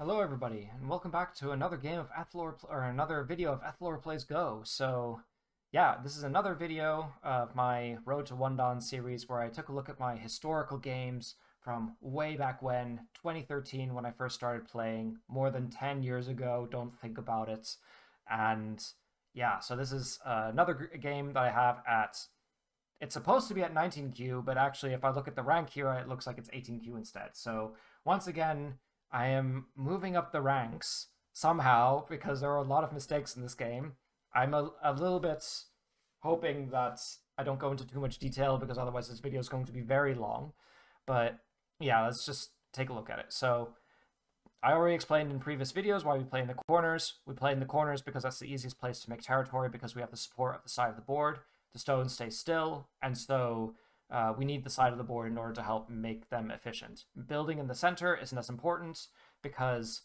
Hello everybody, and welcome back to another game of Athlor or another video of Athlor Plays Go. So, yeah, this is another video of my Road to One Dawn series where I took a look at my historical games from way back when, 2013, when I first started playing, more than 10 years ago, don't think about it. And yeah, so this is another game that I have at, it's supposed to be at 19Q, but actually if I look at the rank here, it looks like it's 18Q instead. So once again, I am moving up the ranks somehow because there are a lot of mistakes in this game. I'm a little bit hoping that I don't go into too much detail because otherwise this video is going to be very long. But yeah, let's just take a look at it. So I already explained in previous videos why we play in the corners. We play in the corners because that's the easiest place to make territory because we have the support at the side of the board. The stones stay still, and so we need the side of the board in order to help make them efficient. Building in the center isn't as important because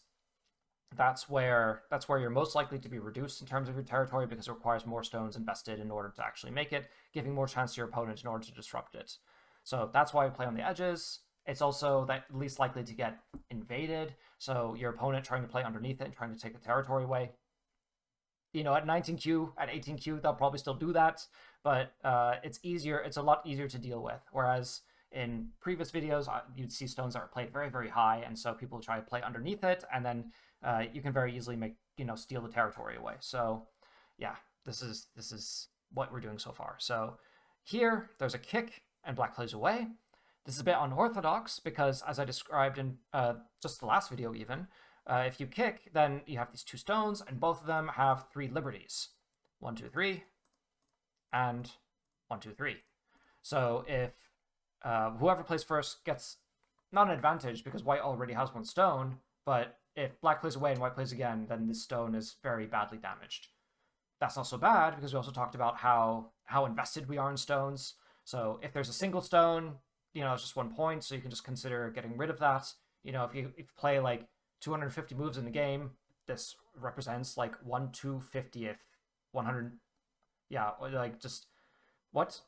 that's where you're most likely to be reduced in terms of your territory because it requires more stones invested in order to actually make it, giving more chance to your opponent in order to disrupt it. So that's why we play on the edges. It's also that least likely to get invaded, so your opponent trying to play underneath it and trying to take the territory away. You know, at 19Q, at 18Q, they'll probably still do that, but it's easier. It's a lot easier to deal with. Whereas in previous videos, you'd see stones that are played very, very high, and so people try to play underneath it, and then you can very easily steal the territory away. So, yeah, this is what we're doing so far. So here, there's a kick, and black plays away. This is a bit unorthodox because, as I described in just the last video, even. If you kick, then you have these two stones, and both of them have 3 liberties. 1, 2, 3, and 1, 2, 3. So if whoever plays first gets not an advantage because white already has 1 stone, but if black plays away and white plays again, then this stone is very badly damaged. That's not so bad because we also talked about how invested we are in stones. So if there's a single stone, it's just 1 point, so you can just consider getting rid of that. If you play like 250 moves in the game, this represents like 1/250th 100. Yeah, like just what,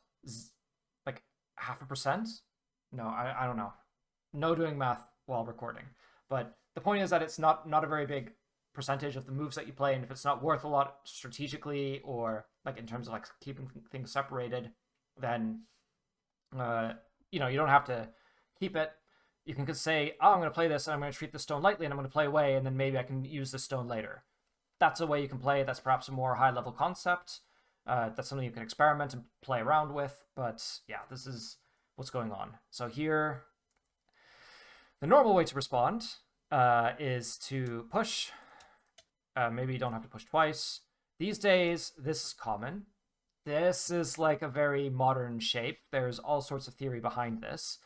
like 0.5%. No, I don't know, no doing math while recording, but the point is that it's not a very big percentage of the moves that you play, and if it's not worth a lot strategically or like in terms of like keeping things separated, then you don't have to keep it. You can say, oh, I'm going to play this and I'm going to treat the stone lightly and I'm going to play away and then maybe I can use this stone later. That's a way you can play. That's perhaps a more high level concept. That's something you can experiment and play around with. But yeah, this is what's going on. So here, the normal way to respond is to push. Maybe you don't have to push twice. These days, this is common. This is like a very modern shape. There's all sorts of theory behind this.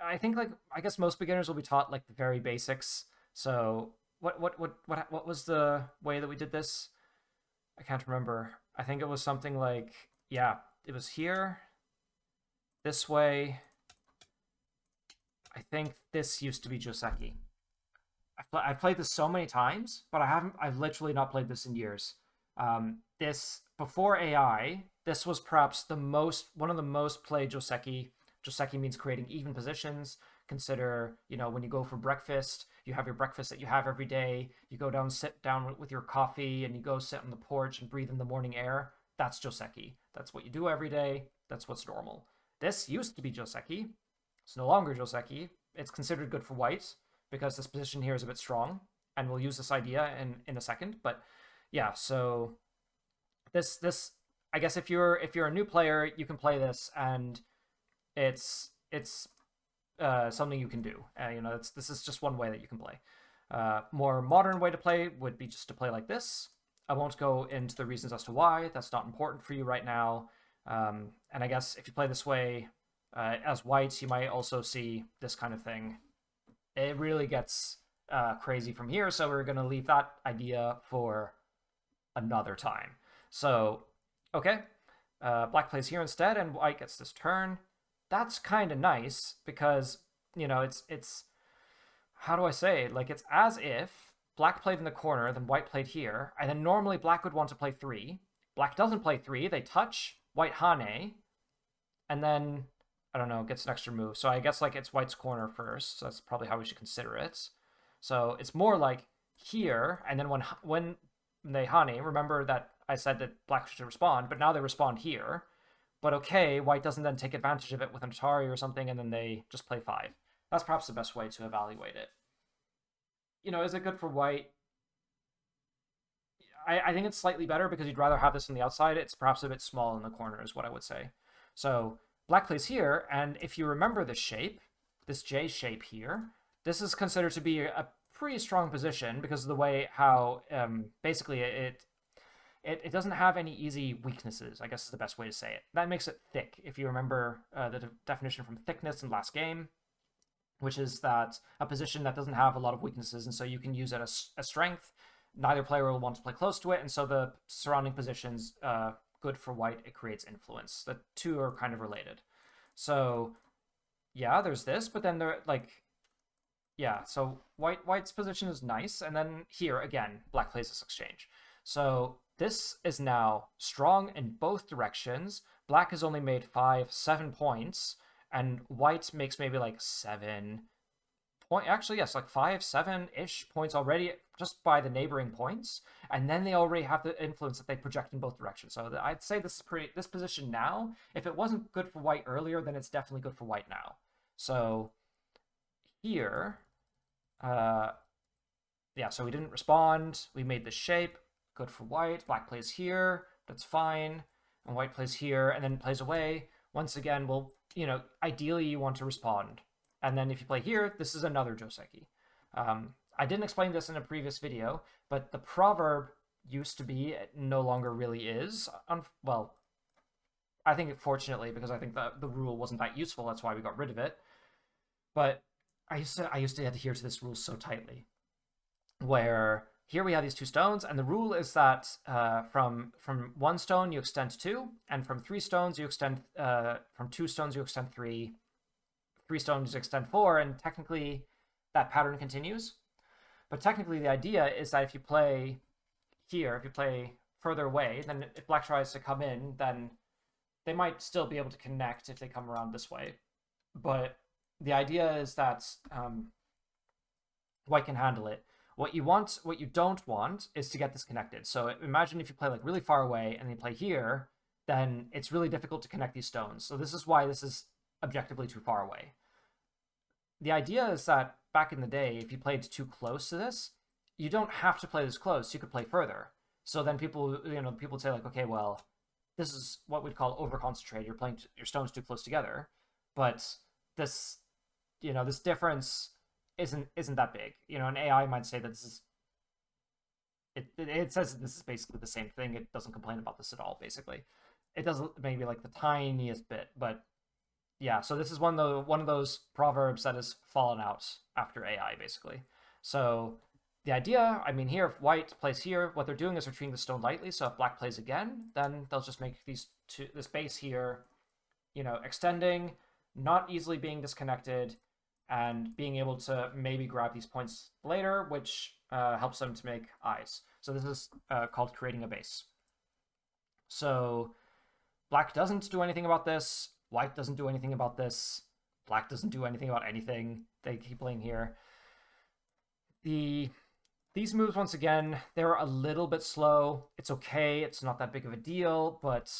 I think I guess most beginners will be taught like the very basics. So what was the way that we did this? I can't remember. I think it was something like, yeah, it was here, this way. I think this used to be Joseki. I've played this so many times, but I've literally not played this in years. This before AI, this was perhaps one of the most played Joseki. Joseki means creating even positions. Consider, when you go for breakfast, you have your breakfast that you have every day. You go down, sit down with your coffee, and you go sit on the porch and breathe in the morning air. That's Joseki. That's what you do every day. That's what's normal. This used to be Joseki. It's no longer Joseki. It's considered good for white because this position here is a bit strong, and we'll use this idea in a second. But yeah, so this I guess if you're a new player, you can play this and it's something you can do. This is just one way that you can play. More modern way to play would be just to play like this. I won't go into the reasons as to why. That's not important for you right now. And I guess if you play this way as whites, you might also see this kind of thing. It really gets crazy from here, so we're going to leave that idea for another time. So, okay. Black plays here instead, and white gets this turn. That's kind of nice because, it's how do I say? Like, it's as if black played in the corner, then white played here, and then normally black would want to play 3. Black doesn't play 3. They touch, white Hane, and then, I don't know, gets an extra move. So I guess, like, it's white's corner first, so that's probably how we should consider it. So it's more like here, and then when they honey, remember that I said that black should respond, but now they respond here. But okay, white doesn't then take advantage of it with an Atari or something, and then they just play 5. That's perhaps the best way to evaluate it. Is it good for white? I think it's slightly better because you'd rather have this on the outside. It's perhaps a bit small in the corner, is what I would say. So black plays here, and if you remember the shape, this J shape here, this is considered to be a pretty strong position because of the way how basically it doesn't have any easy weaknesses, I guess is the best way to say it. That makes it thick. If you remember the definition from thickness in last game, which is that a position that doesn't have a lot of weaknesses, and so you can use it as a strength. Neither player will want to play close to it, and so the surrounding positions, good for white, it creates influence. The two are kind of related. So, yeah, there's this, but then they're like, yeah, so white's position is nice, and then here, again, black plays this exchange. So this is now strong in both directions. Black has only made 7 points, and white makes maybe like 7 actually, yes, like 5, 7-ish points already just by the neighboring points, and then they already have the influence that they project in both directions. So I'd say this position now, if it wasn't good for white earlier, then it's definitely good for white now. So here, yeah, so we didn't respond. We made the shape, good for white. Black plays here, that's fine, and white plays here, and then plays away. Once again, ideally you want to respond. And then if you play here, this is another Joseki. I didn't explain this in a previous video, but the proverb used to be, it no longer really is. Well, I think fortunately, because I think the rule wasn't that useful, that's why we got rid of it. But I used to adhere to this rule so tightly, where here we have these 2 stones, and the rule is that from 1 stone you extend 2, and from 3 stones you extend from 2 stones you extend 3. 3 stones extend 4, and technically that pattern continues. But technically the idea is that if you play here, if you play further away, then if black tries to come in, then they might still be able to connect if they come around this way. But the idea is that white can handle it. What you don't want is to get disconnected. So imagine if you play like really far away and you play here, then it's really difficult to connect these stones. So this is why this is objectively too far away. The idea is that back in the day, if you played too close to this, you don't have to play this close. You could play further. So then people would say like, okay, well, this is what we'd call over-concentrated. You're playing your stones too close together, but this difference isn't that big. An AI might say that this is. It says this is basically the same thing. It doesn't complain about this at all. Basically, it does maybe like the tiniest bit, but. Yeah, so this is one of those proverbs that has fallen out after AI, basically. So the idea, here, if white plays here, what they're doing is they're treating the stone lightly. So if black plays again, then they'll just make this base here, extending, not easily being disconnected, and being able to maybe grab these points later, which helps them to make eyes. So this is called creating a base. So black doesn't do anything about this. White doesn't do anything about this. Black doesn't do anything about anything. They keep playing here. These moves, once again, they're a little bit slow. It's okay. It's not that big of a deal, but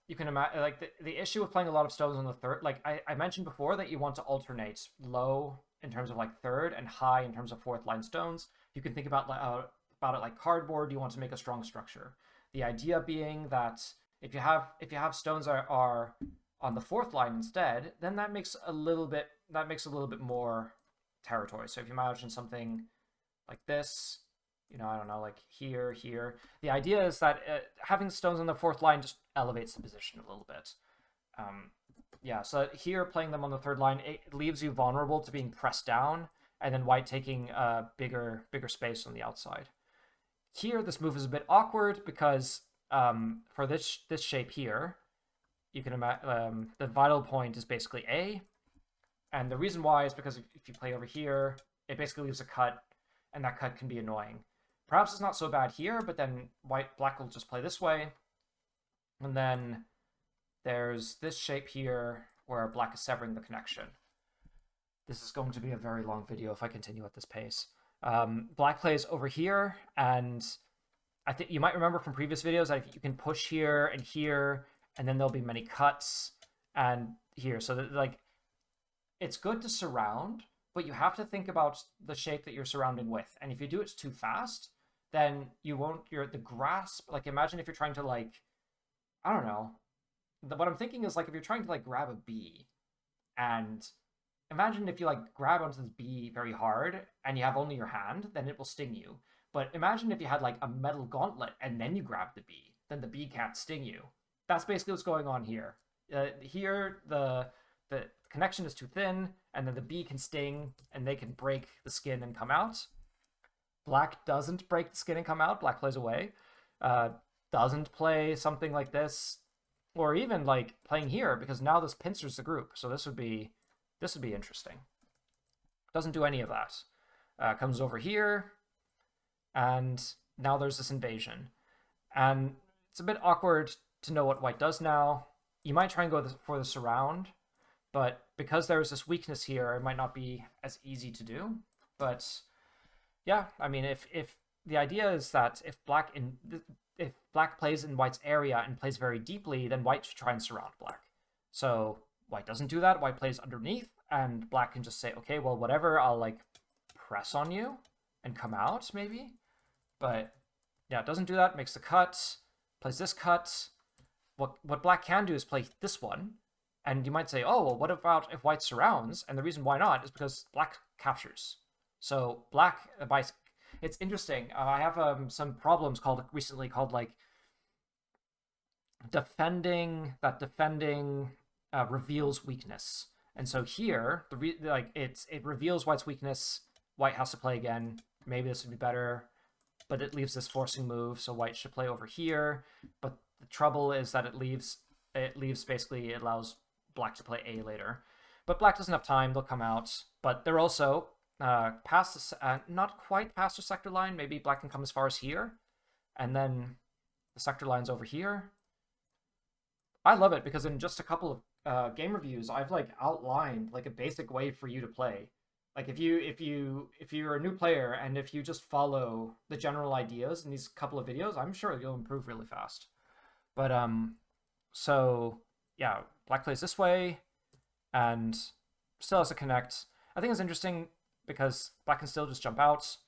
you can imagine, like, the issue with playing a lot of stones on the third, like I mentioned before, that you want to alternate low in terms of like third and high in terms of fourth line stones. You can think about it like cardboard. You want to make a strong structure. The idea being that if you have stones are on the fourth line instead, then that makes a little bit more territory. So if you imagine something like this, I don't know, like here. The idea is that having stones on the fourth line just elevates the position a little bit. Yeah, so here playing them on the third line, it leaves you vulnerable to being pressed down, and then white taking bigger space on the outside. Here, this move is a bit awkward because for this shape here, you can imagine the vital point is basically A, and the reason why is because if you play over here, it basically leaves a cut, and that cut can be annoying. Perhaps it's not so bad here, but then black will just play this way, and then there's this shape here where black is severing the connection. This is going to be a very long video if I continue at this pace. Black plays over here, and I think you might remember from previous videos that you can push here, and then there'll be many cuts, and here. So that, like, it's good to surround, but you have to think about the shape that you're surrounding with. And if you do it too fast, then you won't, the grasp, like imagine if you're trying to like, I don't know, what I'm thinking is like if you're trying to like grab a bee, and imagine if you like grab onto this bee very hard and you have only your hand, then it will sting you. But imagine if you had like a metal gauntlet and then you grab the bee, then the bee can't sting you. That's basically what's going on here. Here, the connection is too thin, and then the bee can sting, and they can break the skin and come out. Black doesn't break the skin and come out. Black plays away. Doesn't play something like this, or even like playing here, because now this pincers the group. So this would be interesting. Doesn't do any of that. Comes over here, and now there's this invasion. And it's a bit awkward to know what white does now. You might try and go for the surround, but because there's this weakness here, it might not be as easy to do. But yeah, I mean, if the idea is that if black plays in white's area and plays very deeply, then white should try and surround black. So white doesn't do that. White plays underneath, and black can just say, okay, well, whatever, I'll like press on you and come out maybe. But yeah, it doesn't do that. Makes the cut, plays this cut. What black can do is play this one. And you might say, oh, well, what about if white surrounds? And the reason why not is because black captures. So black, it's interesting. I have some problems recently called like defending reveals weakness. And so here, it reveals white's weakness. White has to play again. Maybe this would be better, but it leaves this forcing move. So white should play over here. But the trouble is that it allows black to play A later. But black doesn't have time. They'll come out. But they're also past not quite past the sector line. Maybe black can come as far as here. And then the sector line's over here. I love it because in just a couple of game reviews, I've like outlined like a basic way for you to play. Like if you're a new player and if you just follow the general ideas in these couple of videos, I'm sure you'll improve really fast. But so yeah, black plays this way and still has to connect. I think it's interesting because black can still just jump out.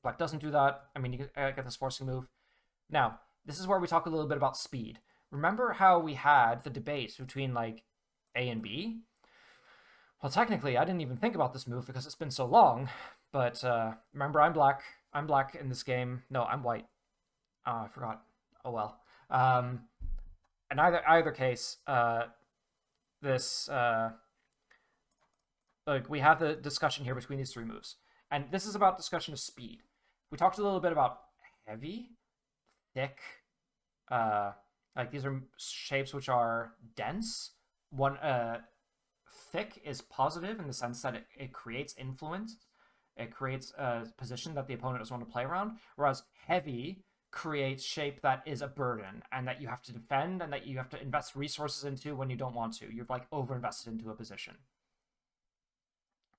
Black doesn't do that. I mean, you can get this forcing move. Now, this is where we talk a little bit about speed. Remember how we had the debates between like A and B? Well, technically, I didn't even think about this move because it's been so long. But remember, I'm black. I'm black in this game. No, I'm white. I forgot. Oh well. In either case, like we have the discussion here between these three moves, and this is about discussion of speed. We talked a little bit about heavy, thick, like these are shapes which are dense. One thick is positive in the sense that it creates influence. It creates a position that the opponent doesn't want to play around, whereas heavy creates shape that is a burden and that you have to defend and that you have to invest resources into when you don't want to. You've like over-invested into a position.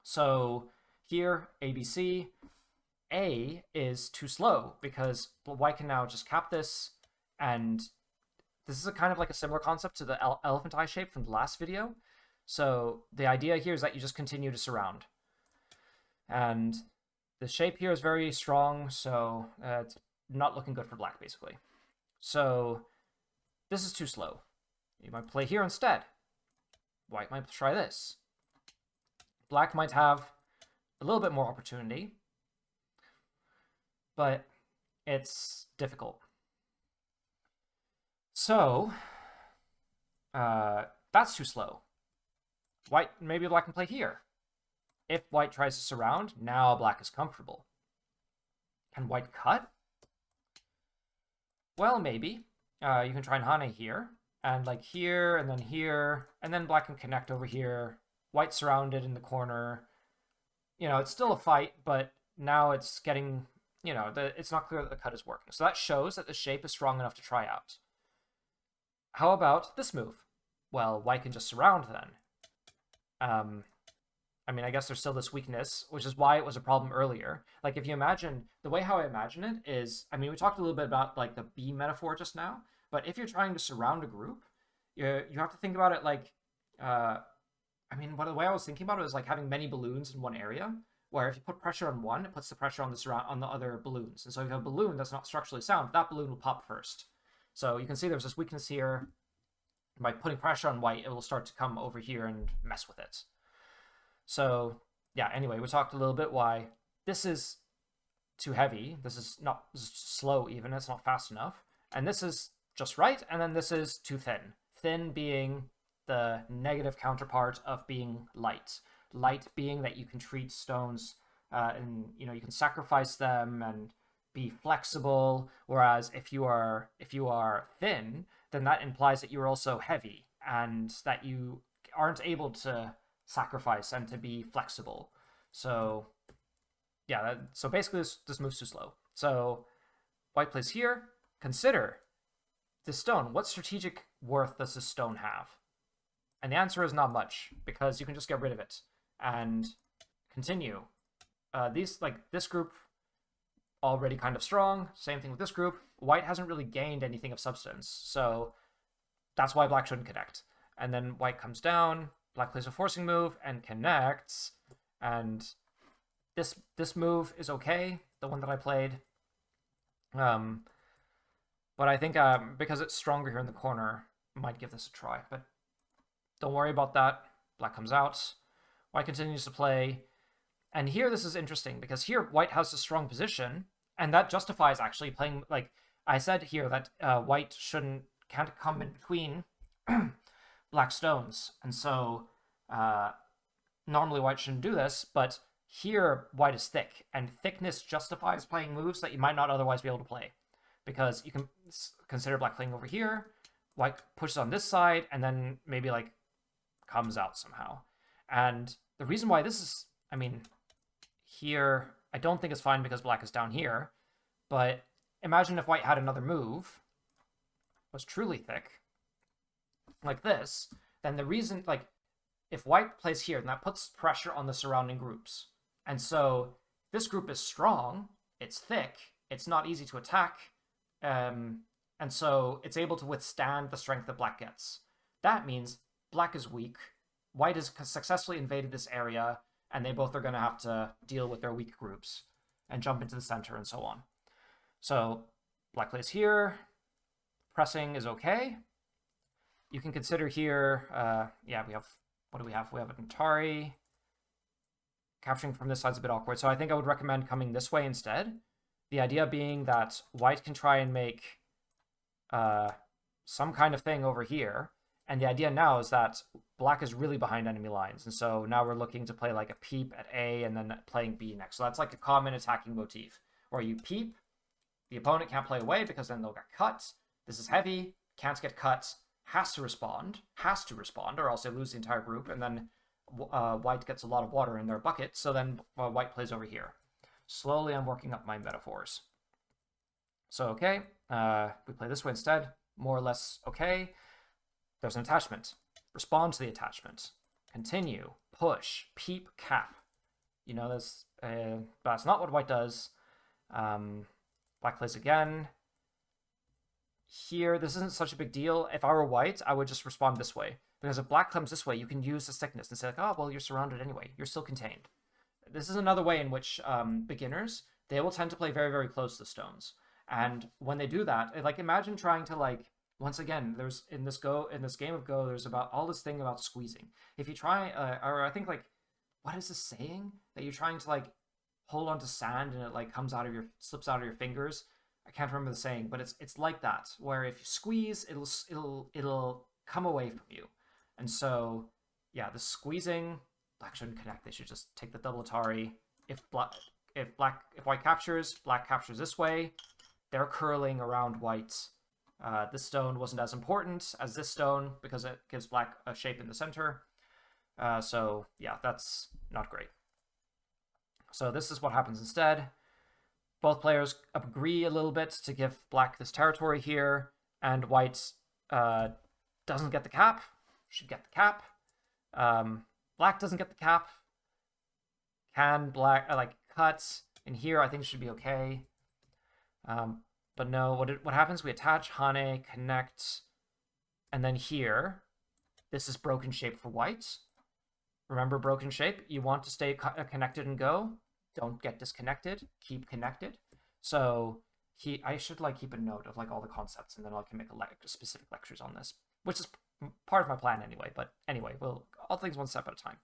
So here, ABC, A is too slow because white can now just cap this, and this is a kind of like a similar concept to the elephant eye shape from the last video. So the idea here is that you just continue to surround. And the shape here is very strong, so it's not looking good for black, basically. So this is too slow. You might play here instead. White might try this. Black might have a little bit more opportunity, but it's difficult. So that's too slow. Maybe black can play here. If white tries to surround, now black is comfortable. Can white cut? Well, maybe. You can try and Hane here, and like here, and then black can connect over here. White surrounded in the corner. You know, it's still a fight, but now it's getting, you know, it's not clear that the cut is working. So that shows that the shape is strong enough to try out. How about this move? Well, white can just surround then. I mean, I guess there's still this weakness, which is why it was a problem earlier. Like, if you imagine, the way how I imagine it is, I mean, we talked a little bit about, like, the bee metaphor just now, but if you're trying to surround a group, you have to think about it like, uh, I mean, the way I was thinking about it was like having many balloons in one area, where if you put pressure on one, it puts the pressure on the other balloons. And so if you have a balloon that's not structurally sound, that balloon will pop first. So you can see there's this weakness here. By putting pressure on white, it will start to come over here and mess with it. So yeah, anyway, we talked a little bit why this is too heavy. This is not slow even. It's not fast enough. And this is just right. And then this is too thin. Thin being the negative counterpart of being light. Light being that you can treat stones and you can sacrifice them and be flexible. Whereas if you are thin, then that implies that you're also heavy and that you aren't able to sacrifice and to be flexible. So yeah, so basically this moves too slow. So white plays here. Consider this stone. What strategic worth does this stone have? And the answer is not much, because you can just get rid of it and continue. This group already kind of strong. Same thing with this group. White hasn't really gained anything of substance, so that's why black shouldn't connect. And then white comes down. Black plays a forcing move and connects, and this move is okay, the one that I played. But I think because it's stronger here in the corner, I might give this a try. But don't worry about that. Black comes out. White continues to play. And here this is interesting, because here white has a strong position, and that justifies actually playing, like I said here, that white can't come in between black stones. And so normally white shouldn't do this, but here white is thick, and thickness justifies playing moves that you might not otherwise be able to play. Because you can consider black playing over here, white pushes on this side, and then maybe like comes out somehow. And the reason why this is, I mean, here, I don't think it's fine because black is down here, but imagine if white had another move, was truly thick, like this, then the reason, like, if white plays here, then that puts pressure on the surrounding groups. And so this group is strong, it's thick, it's not easy to attack, and so it's able to withstand the strength that black gets. That means black is weak, white has successfully invaded this area, and they both are going to have to deal with their weak groups and jump into the center and so on. So black plays here. Pressing is okay. You can consider here, yeah, we have, what do we have? We have an Atari. Capturing from this side's a bit awkward, so I think I would recommend coming this way instead. The idea being that white can try and make some kind of thing over here. And the idea now is that black is really behind enemy lines. And so now we're looking to play like a peep at A and then playing B next. So that's like a common attacking motif, where you peep, the opponent can't play away because then they'll get cut. This is heavy, can't get cut, has to respond, or else they lose the entire group. And then white gets a lot of water in their bucket. So then white plays over here. Slowly I'm working up my metaphors. So, okay, we play this way instead. More or less okay. There's an attachment. Respond to the attachment. Continue. Push. Peep. Cap. You know this. That's not what white does. Black plays again. Here, this isn't such a big deal. If I were white, I would just respond this way. Because if black comes this way, you can use the thickness and say, like, oh, well, you're surrounded anyway. You're still contained. This is another way in which beginners, they will tend to play very, very close to stones. And when they do that, like, imagine trying to, like, once again, there's in this game of Go, there's about all this thing about squeezing. If you try, or I think, like, what is this saying? That you're trying to, like, hold onto sand and it, like, slips out of your fingers. I can't remember the saying, but it's like that, where if you squeeze, it'll come away from you. And so, yeah, the squeezing, black shouldn't connect. They should just take the double Atari. If white captures, black captures this way. They're curling around white. This stone wasn't as important as this stone because it gives black a shape in the center. So yeah, that's not great. So this is what happens instead. Both players agree a little bit to give black this territory here, and white doesn't get the cap. Should get the cap. Black doesn't get the cap. Can black like cut in here? I think should be okay. But no, what happens? We attach Hane, connect, and then here, this is broken shape for white. Remember broken shape? You want to stay connected and go. Don't get disconnected. Keep connected. So I should like keep a note of like all the concepts, and then I can make specific lectures on this, which is part of my plan anyway. But anyway, we'll all things one step at a time.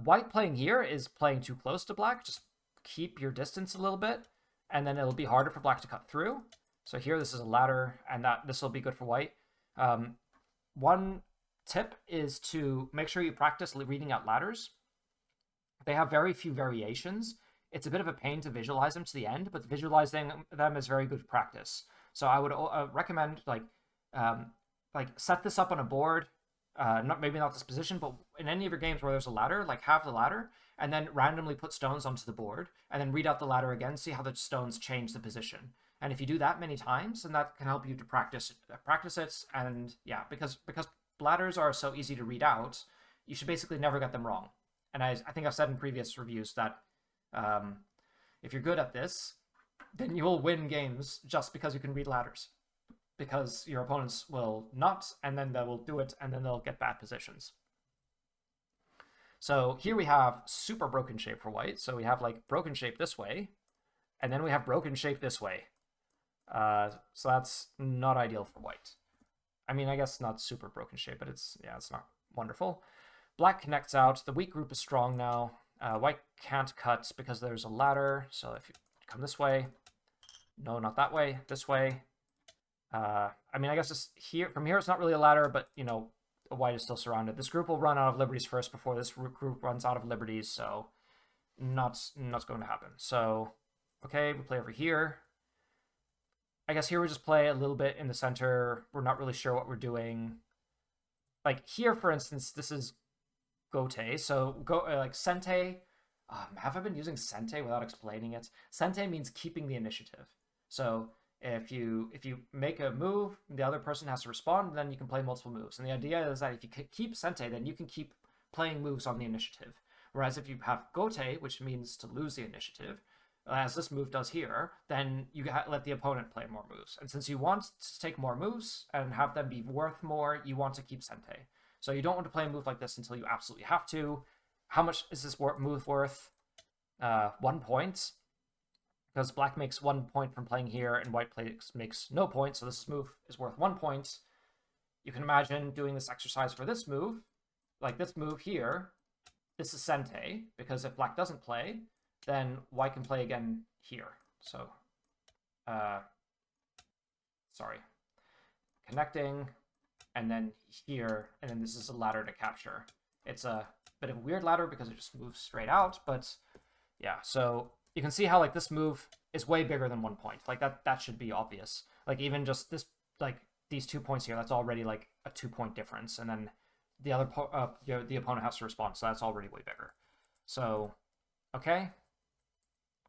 White playing here is playing too close to black. Just keep your distance a little bit, and then it'll be harder for black to cut through. So here, this is a ladder, and this will be good for white. One tip is to make sure you practice reading out ladders. They have very few variations. It's a bit of a pain to visualize them to the end, but visualizing them is very good practice. So I would recommend like set this up on a board. Maybe not this position, but in any of your games where there's a ladder, like have the ladder, and then randomly put stones onto the board, and then read out the ladder again, see how the stones change the position. And if you do that many times, then that can help you to practice it. And yeah, because ladders are so easy to read out, you should basically never get them wrong. And I think I've said in previous reviews that if you're good at this, then you will win games just because you can read ladders. Because your opponents will not, and then they will do it, and then they'll get bad positions. So here we have super broken shape for white. So we have like broken shape this way, and then we have broken shape this way. So that's not ideal for white. I mean, I guess not super broken shape, but it's not wonderful. Black connects out. The weak group is strong now. White can't cut because there's a ladder. So if you come this way, no, not that way, this way. I mean, I guess it's here. From here, it's not really a ladder, but you know, white is still surrounded. This group will run out of liberties first before this group runs out of liberties. So not going to happen. So okay, we play over here. I guess here we just play a little bit in the center. We're not really sure what we're doing. Like here, for instance, this is Gote. So like Sente. Have I been using Sente without explaining it? Sente means keeping the initiative. So if you make a move, the other person has to respond, then you can play multiple moves. And the idea is that if you keep Sente, then you can keep playing moves on the initiative. Whereas if you have Gote, which means to lose the initiative, as this move does here, then you let the opponent play more moves. And since you want to take more moves and have them be worth more, you want to keep Sente. So you don't want to play a move like this until you absolutely have to. How much is this move worth? 1 point. Because black makes 1 point from playing here, and white makes no point, so this move is worth 1 point. You can imagine doing this exercise for this move. Like this move here, this is Sente, because if black doesn't play, then white can play again here. So, sorry. Connecting, and then here, and then this is a ladder to capture. It's a bit of a weird ladder because it just moves straight out, but yeah, so you can see how like this move is way bigger than 1 point. Like that should be obvious. Like even just this, like these 2 points here, that's already like a 2 point difference, and then the other the opponent has to respond, so that's already way bigger. So, okay,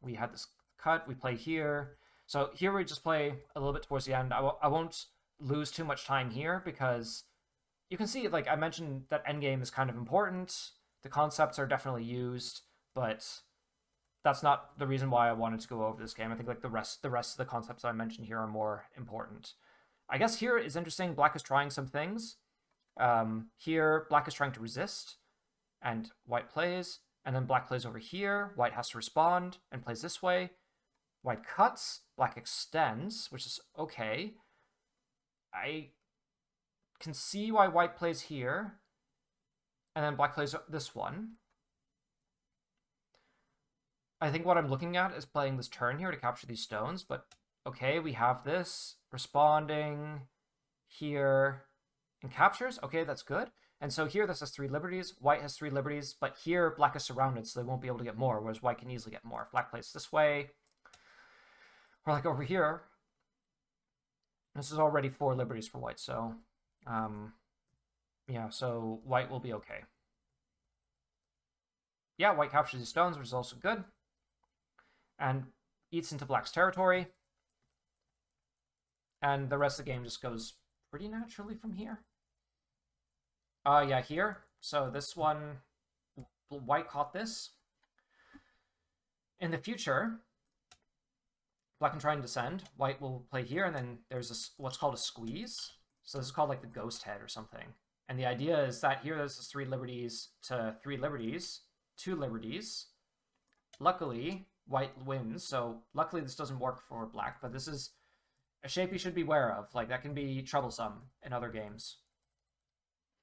we had this cut. We play here. So here we just play a little bit towards the end. I won't lose too much time here because you can see, like I mentioned, that endgame is kind of important. The concepts are definitely used, but that's not the reason why I wanted to go over this game. I think like the rest of the concepts I mentioned here are more important. I guess here is interesting. Black is trying some things. Here, black is trying to resist, and white plays, and then black plays over here. White has to respond and plays this way. White cuts, black extends, which is okay. I can see why white plays here, and then black plays this one. I think what I'm looking at is playing this turn here to capture these stones, but okay, we have this, responding here, and captures. Okay, that's good. And so here this has 3 liberties, white has 3 liberties, but here black is surrounded, so they won't be able to get more, whereas white can easily get more. If black plays this way, or like over here, this is already 4 liberties for white, so yeah, so white will be okay. Yeah, white captures these stones, which is also good, and eats into black's territory, and the rest of the game just goes pretty naturally from here. Yeah, here. So this one, white caught this. in the future, black can try and descend. White will play here, and then there's what's called a squeeze. So this is called like the ghost head or something. And the idea is that here there's 3 liberties to 3 liberties, 2 liberties. Luckily, white wins, so luckily this doesn't work for black, but this is a shape you should be aware of. Like, that can be troublesome in other games.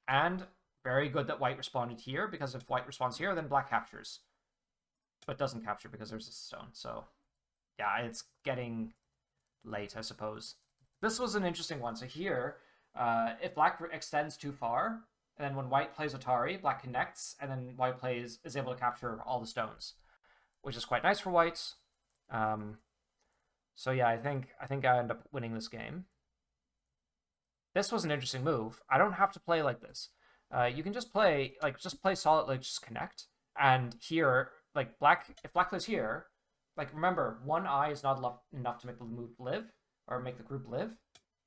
And very good that white responded here, because if white responds here, then black captures. But doesn't capture because there's a stone, so yeah, it's getting late, I suppose. This was an interesting one. So here, if black extends too far, and then when white plays Atari, black connects, and then white is able to capture all the stones, which is quite nice for white. So yeah, I think I end up winning this game. This was an interesting move. I don't have to play like this. You can just play solid, like just connect. And here, like if black plays here, like remember, 1 eye is not enough to make the move live, or make the group live.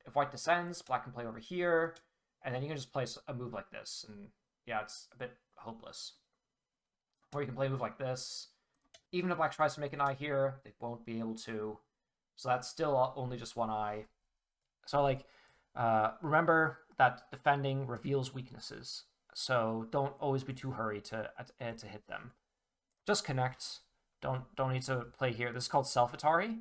If white descends, black can play over here, and then you can just play a move like this. And yeah, it's a bit hopeless. Or you can play a move like this. Even if black tries to make an eye here, they won't be able to. So that's still only just 1 eye. So like, remember that defending reveals weaknesses. So don't always be too hurried to hit them. Just connect. Don't need to play here. This is called self-Atari.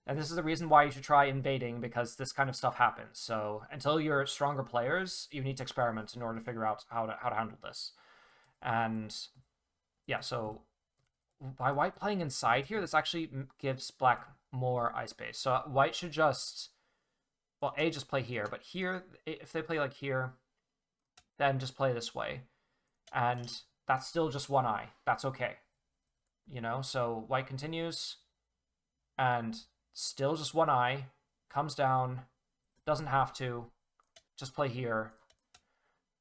And this is the reason why you should try invading, because this kind of stuff happens. So until you're stronger players, you need to experiment in order to figure out how to handle this. And yeah, so by white playing inside here, this actually gives black more eye space. So white should just, well, just play here. But here, if they play like here, then just play this way. And that's still just 1 eye. That's okay. You know, so white continues, and still just 1 eye, comes down, doesn't have to, just play here.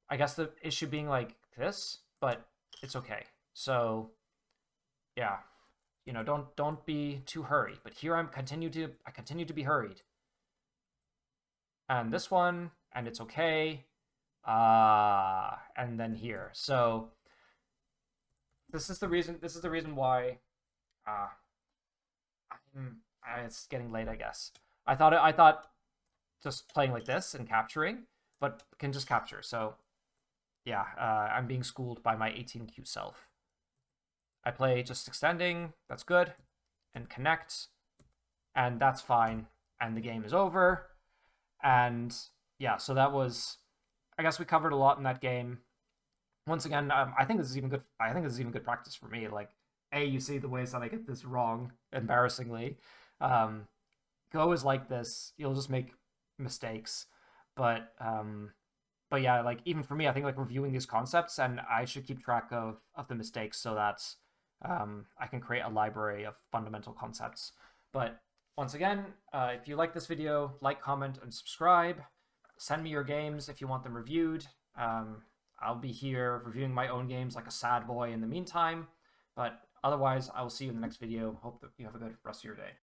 I guess the issue being like this, but it's okay. So yeah, you know, don't be too hurried. But here I continue to be hurried. And this one, and it's okay. And then here. So this is the reason why it's getting late, I guess. I thought just playing like this and capturing, but can just capture. So yeah, I'm being schooled by my 18Q self. I play just extending, that's good, and connect, and that's fine, and the game is over. And yeah, so that was, I guess we covered a lot in that game. Once again, I think this is even good. I think this is even good practice for me. Like, you see the ways that I get this wrong, embarrassingly. Go is like this. You'll just make mistakes, but yeah, like even for me, I think like reviewing these concepts, and I should keep track of the mistakes so that I can create a library of fundamental concepts. But once again, if you like this video, like, comment, and subscribe. Send me your games if you want them reviewed. I'll be here reviewing my own games like a sad boy in the meantime. But otherwise, I will see you in the next video. Hope that you have a good rest of your day.